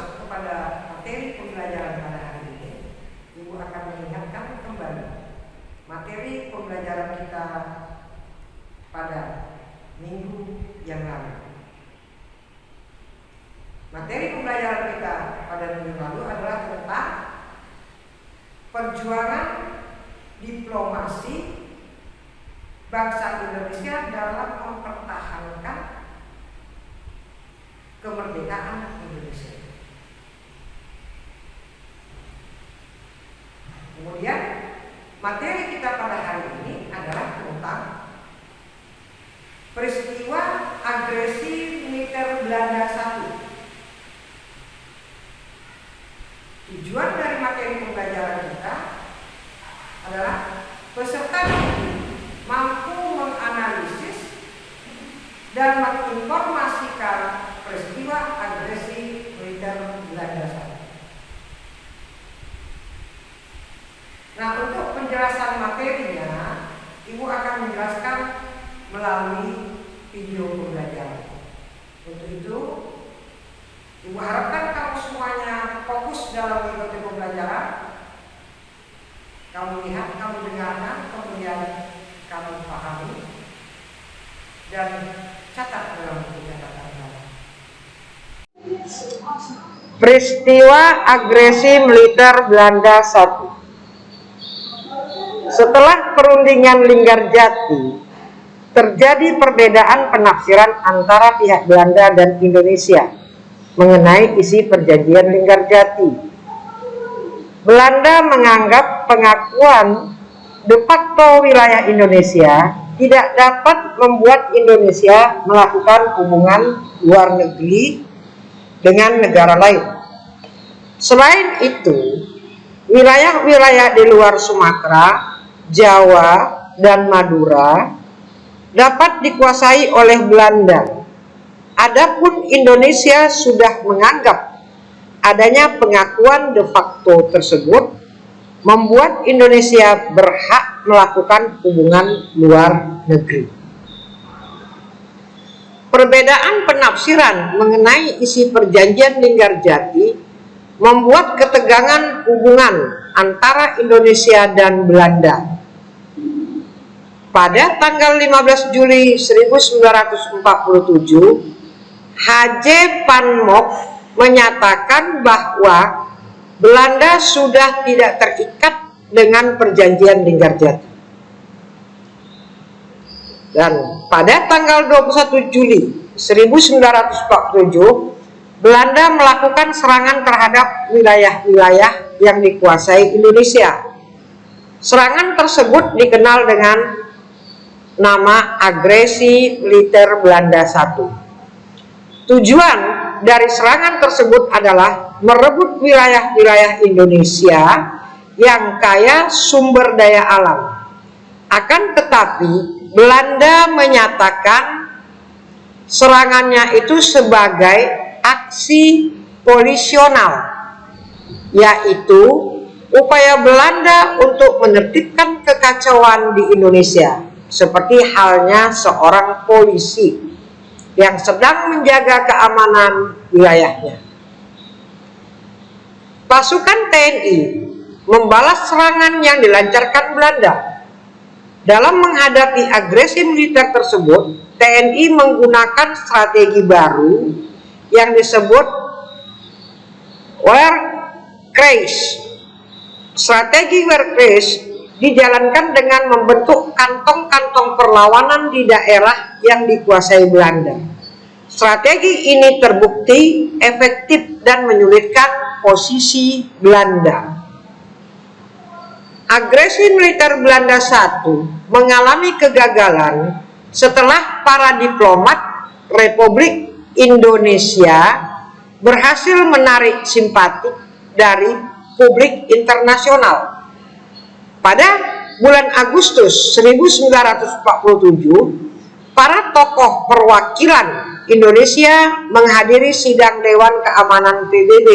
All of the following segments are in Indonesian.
masuk kepada materi pembelajaran pada hari ini, Ibu akan mengingatkan kembali materi pembelajaran kita pada minggu yang lalu. Materi pembelajaran kita pada minggu lalu adalah tentang perjuangan diplomasi bangsa Indonesia dalam mempertahankan kemerdekaan Indonesia. Kemudian materi kita pada hari ini adalah tentang peristiwa agresi militer Belanda I. Tujuan dari materi pembelajaran kita adalah peserta mampu menganalisis dan menginformasikan peristiwa agresi militer Belanda I. Nah, untuk penjelasan materinya, Ibu akan menjelaskan melalui video pembelajaran. Untuk itu, Ibu harapkan kamu semuanya fokus dalam mengikuti pembelajaran. Kamu lihat, kamu dengarkan, kemudian kamu pahami dan catat dalam buku catatan kamu. Peristiwa agresi militer Belanda I. Setelah perundingan Linggarjati, terjadi perbedaan penafsiran antara pihak Belanda dan Indonesia mengenai isi perjanjian Linggarjati. Belanda menganggap pengakuan de facto wilayah Indonesia tidak dapat membuat Indonesia melakukan hubungan luar negeri dengan negara lain. Selain itu, wilayah-wilayah di luar Sumatera, Jawa, dan Madura dapat dikuasai oleh Belanda. Adapun Indonesia sudah menganggap adanya pengakuan de facto tersebut membuat Indonesia berhak melakukan hubungan luar negeri. Perbedaan penafsiran mengenai isi perjanjian Linggarjati membuat ketegangan hubungan antara Indonesia dan Belanda. Pada tanggal 15 Juli 1947, H.J. Van Mock menyatakan bahwa Belanda sudah tidak terikat dengan perjanjian Linggarjati. Dan pada tanggal 21 Juli 1947, Belanda melakukan serangan terhadap wilayah-wilayah yang dikuasai Indonesia. Serangan tersebut dikenal dengan nama agresi militer Belanda I. Tujuan dari serangan tersebut adalah merebut wilayah-wilayah Indonesia yang kaya sumber daya alam. Akan tetapi, Belanda menyatakan serangannya itu sebagai aksi polisional, yaitu upaya Belanda untuk menertibkan kekacauan di Indonesia, seperti halnya seorang polisi yang sedang menjaga keamanan wilayahnya. Pasukan TNI membalas serangan yang dilancarkan Belanda. Dalam menghadapi agresi militer tersebut, TNI menggunakan strategi baru yang disebut Wehrkreis. Strategi Wehrkreis dijalankan dengan membentuk kantong-kantong perlawanan di daerah yang dikuasai Belanda. Strategi ini terbukti efektif dan menyulitkan posisi Belanda. Agresi militer Belanda I mengalami kegagalan setelah para diplomat Republik Indonesia berhasil menarik simpati dari publik internasional. Pada bulan Agustus 1947, para tokoh perwakilan Indonesia menghadiri sidang Dewan Keamanan PBB.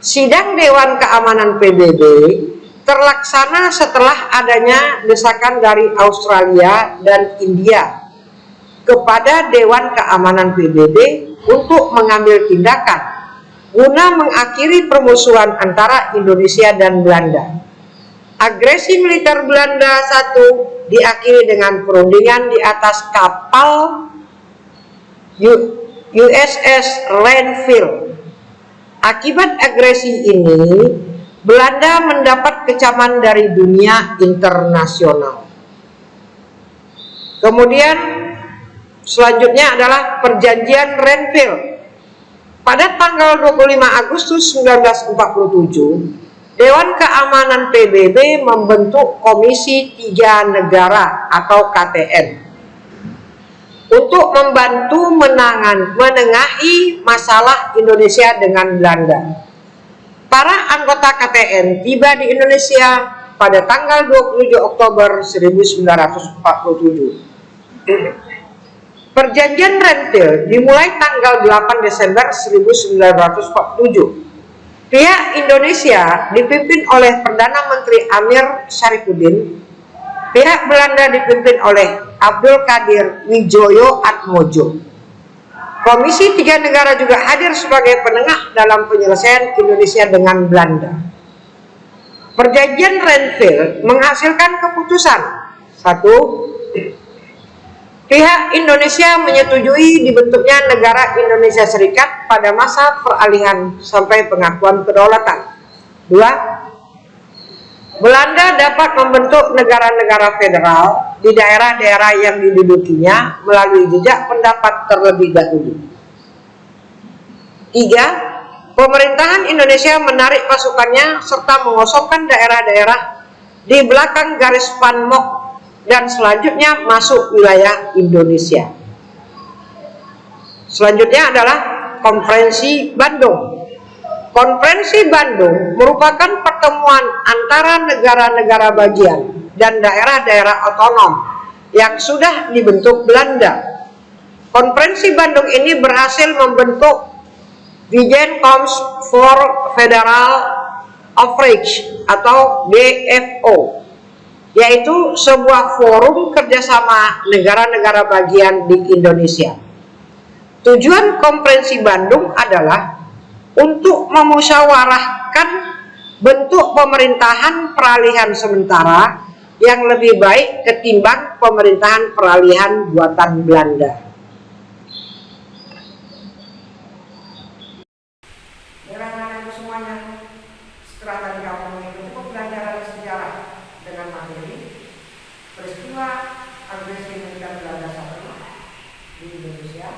Sidang Dewan Keamanan PBB terlaksana setelah adanya desakan dari Australia dan India kepada Dewan Keamanan PBB untuk mengambil tindakan guna mengakhiri permusuhan antara Indonesia dan Belanda. Agresi militer Belanda I diakhiri dengan perundingan di atas kapal USS Renville. Akibat agresi ini, Belanda mendapat kecaman dari dunia internasional. Kemudian selanjutnya adalah Perjanjian Renville. Pada tanggal 25 Agustus 1947, Dewan Keamanan PBB membentuk Komisi Tiga Negara atau KTN untuk membantu menengahi masalah Indonesia dengan Belanda. Para anggota KTN tiba di Indonesia pada tanggal 27 Oktober 1947. Perjanjian Renville dimulai tanggal 8 Desember 1947. Pihak Indonesia dipimpin oleh Perdana Menteri Amir Syarifuddin. Pihak Belanda dipimpin oleh Abdul Qadir Widjojo Atmojo. Komisi Tiga Negara juga hadir sebagai penengah dalam penyelesaian Indonesia dengan Belanda. Perjanjian Renville menghasilkan keputusan: 1. Pihak Indonesia menyetujui dibentuknya negara Indonesia Serikat pada masa peralihan sampai pengakuan kedaulatan. 2. Belanda dapat membentuk negara-negara federal di daerah-daerah yang didudukinya melalui jejak pendapat terlebih dahulu. 3. Pemerintahan Indonesia menarik pasukannya serta mengosongkan daerah-daerah di belakang garis Panmok dan selanjutnya masuk wilayah Indonesia. Selanjutnya adalah Konferensi Bandung. Konferensi Bandung merupakan pertemuan antara negara-negara bagian dan daerah-daerah otonom yang sudah dibentuk Belanda. Konferensi Bandung ini berhasil membentuk Binnenkomst voor Federal Overleg atau BFO, yaitu sebuah forum kerjasama negara-negara bagian di Indonesia. Tujuan Konferensi Bandung adalah untuk memusyawarahkan bentuk pemerintahan peralihan sementara yang lebih baik ketimbang pemerintahan peralihan buatan Belanda. Semuanya, setelah tadi kamu mengikuti pembelajaran sejarah dengan materi peristiwa agresi militer Belanda I di Indonesia,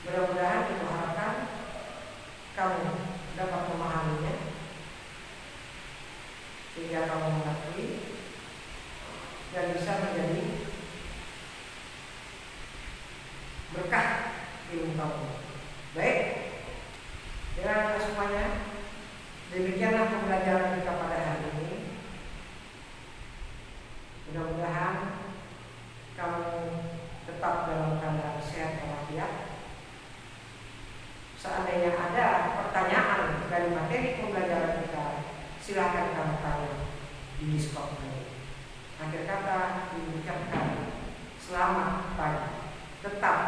mudah-mudahan kita harapkan kamu dapat memahaminya sehingga kamu mengerti dan bisa menjadi berkah ilmu kamu. Baik, dengan semuanya, demikianlah pembelajaran kita pada hari ini. Mudah-mudahan kamu tetap dalam keadaan sehat walafiat. Seandainya ada pertanyaan dari materi pembelajaran kita, silakan kamu tanya di Discord ini. Akhir kata diucapkan selamat pagi, tetap